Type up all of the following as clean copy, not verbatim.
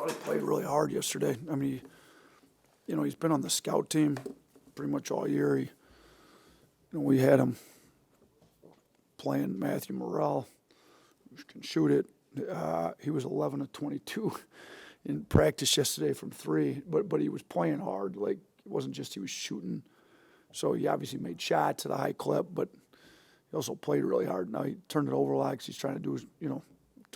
thought he played really hard yesterday. I mean, he's been on the scout team pretty much all year. We had him playing Matthew Morrell, who can shoot it. He was 11 of 22 in practice yesterday from 3, but he was playing hard. Like, it wasn't just he was shooting. So he obviously made shots at a high clip, but he also played really hard. Now he turned it over a lot because he's trying to do,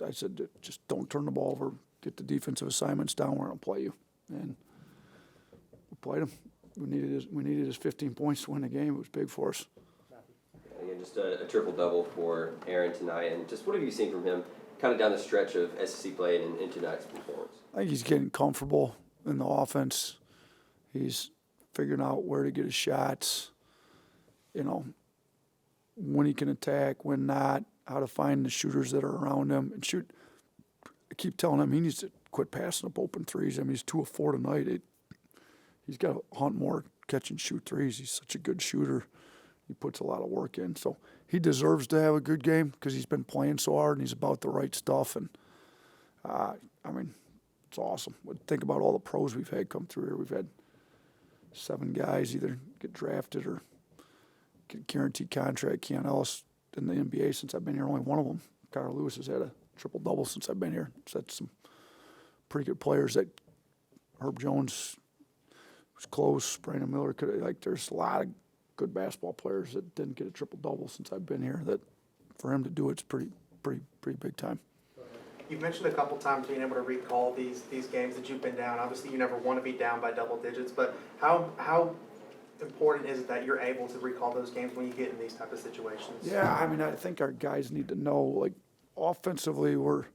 I said, just don't turn the ball over. Get the defensive assignments down. We're going to play you. And we played him. We needed his 15 points to win the game. It was big for us. Again, just a triple-double for Aaron tonight. And just what have you seen from him kind of down the stretch of SEC play and in tonight's performance? I think he's getting comfortable in the offense. He's figuring out where to get his shots, when he can attack, when not, how to find the shooters that are around him and shoot. I keep telling him he needs to quit passing up open threes. I mean, he's 2 of 4 tonight. He's got to hunt more catch and shoot threes. He's such a good shooter. He puts a lot of work in. So he deserves to have a good game because he's been playing so hard and he's about the right stuff. And, it's awesome. Think about all the pros we've had come through here. We've had 7 guys either get drafted or get a guaranteed contract. Keon Ellis in the NBA since I've been here, only one of them. Carter Lewis has had a triple-double since I've been here. So that's some pretty good players. That Herb Jones was close. Brandon Miller there's a lot of good basketball players that didn't get a triple-double since I've been here. That for him to do it's pretty big time. You've mentioned a couple times being able to recall these games that you've been down. Obviously, you never want to be down by double digits, but how important is it that you're able to recall those games when you get in these type of situations? Yeah, I think our guys need to know, like, offensively we're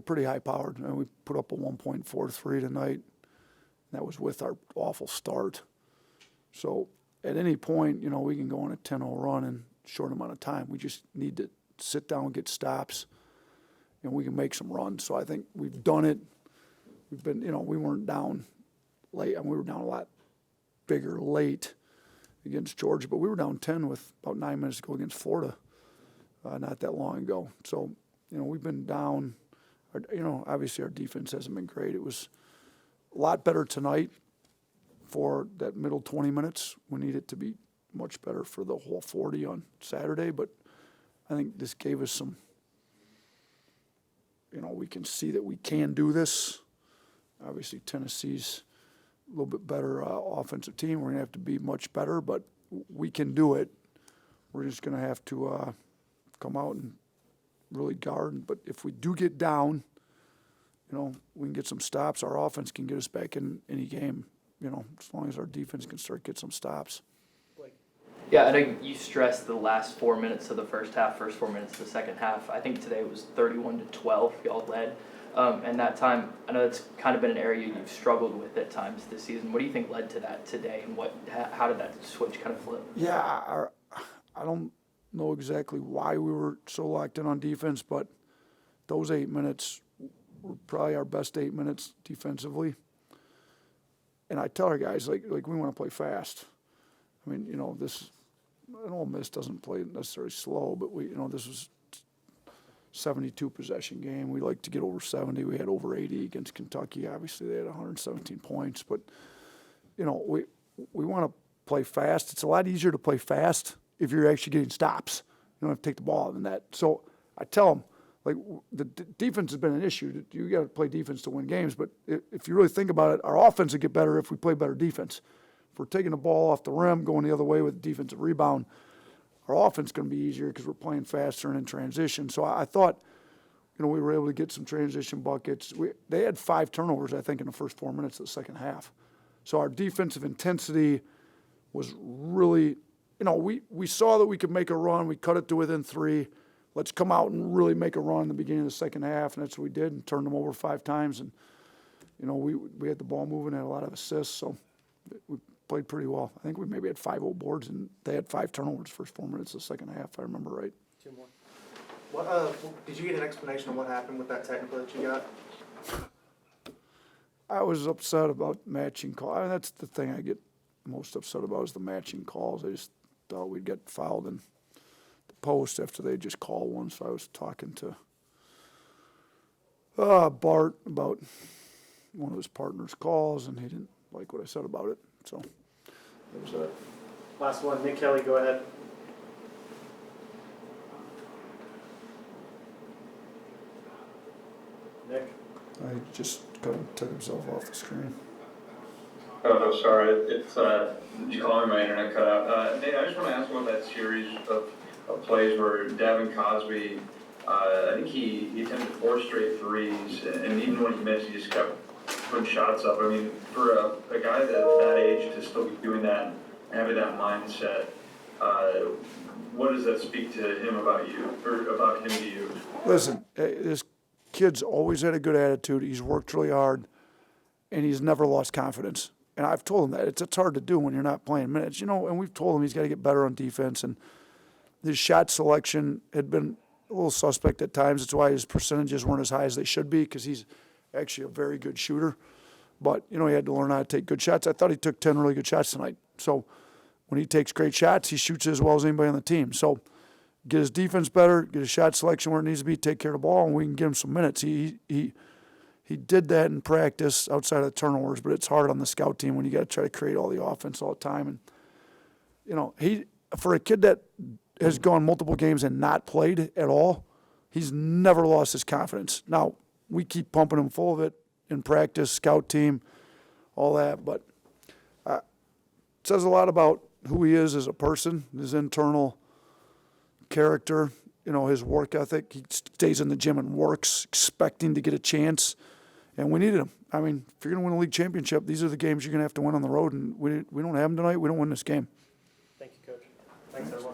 pretty high-powered. And we put up a 1.43 tonight, and that was with our awful start. So at any point, we can go on a 10-0 run in a short amount of time. We just need to sit down and get stops, and we can make some runs. So I think we've done it. We've been, we weren't down late. I mean, we were down a lot bigger late against Georgia, but we were down 10 with about 9 minutes to go against Florida not that long ago. So, we've been down. Obviously our defense hasn't been great. It was a lot better tonight for that middle 20 minutes. We need it to be much better for the whole 40 on Saturday, but I think this gave us some, we can see that we can do this. Obviously Tennessee's a little bit better offensive team. We're going to have to be much better, but we can do it. We're just going to have to come out and really guard. But if we do get down, we can get some stops. Our offense can get us back in any game, as long as our defense can start get some stops. Yeah, I know you stressed the last 4 minutes of the first half, first 4 minutes of the second half. I think today it was 31-12, y'all led. And that time, I know it's kind of been an area you've struggled with at times this season. What do you think led to that today, and how did that switch kind of flip? Yeah, I don't know exactly why we were so locked in on defense, but those 8 minutes were probably our best 8 minutes defensively. And I tell our guys, like we want to play fast. I mean, Ole Miss doesn't play necessarily slow, but this was 72 possession game. We like to get over 70. We had over 80 against Kentucky. Obviously, they had 117 points. But, we want to play fast. It's a lot easier to play fast if you're actually getting stops. You don't have to take the ball out of the net. So I tell them, the defense has been an issue. You got to play defense to win games. But if you really think about it, our offense would get better if we play better defense. If we're taking the ball off the rim, going the other way with a defensive rebound, our offense is going to be easier because we're playing faster and in transition. So I thought, we were able to get some transition buckets. They had 5 turnovers, I think, in the first 4 minutes of the second half. So our defensive intensity was really, we saw that we could make a run. We cut it to within 3. Let's come out and really make a run in the beginning of the second half, and that's what we did, and turned them over 5 times. And, we had the ball moving, had a lot of assists, so we played pretty well. I think we maybe had 5 old boards, and they had 5 turnovers first 4 minutes of the second half, if I remember right. 2 more. What did you get an explanation of what happened with that technical that you got? I was upset about matching calls. I mean, that's the thing I get most upset about is the matching calls. I just thought we'd get fouled in the post after they just called one. So I was talking to Bart about one of his partner's calls, and he didn't like what I said about it. So that was that. Last one, Nick Kelly, go ahead. Nick? I just kind of took himself off the screen. Oh, no, sorry, it's, you calling my internet cut out. Nate, I just want to ask about that series of plays where Davin Cosby, I think he attempted 4 straight threes, and even when he missed, he just kept putting shots up. I mean, for a guy that age to still be doing that and having that mindset, what does that speak to him about you, or about him to you? Listen, this kid's always had a good attitude. He's worked really hard, and he's never lost confidence. And I've told him that. It's hard to do when you're not playing minutes. And we've told him he's got to get better on defense. And his shot selection had been a little suspect at times. That's why his percentages weren't as high as they should be, because he's actually a very good shooter. But, he had to learn how to take good shots. I thought he took 10 really good shots tonight. So when he takes great shots, he shoots as well as anybody on the team. So get his defense better, get his shot selection where it needs to be, take care of the ball, and we can give him some minutes. He did that in practice outside of the turnovers, but it's hard on the scout team when you got to try to create all the offense all the time. And, he, for a kid that has gone multiple games and not played at all, he's never lost his confidence. Now, we keep pumping him full of it in practice, scout team, all that, but it says a lot about who he is as a person, his internal character, his work ethic. He stays in the gym and works, expecting to get a chance. And we needed him. I mean, if you're going to win a league championship, these are the games you're going to have to win on the road. And we don't have them tonight. We don't win this game. Thank you, Coach. Thanks, everyone.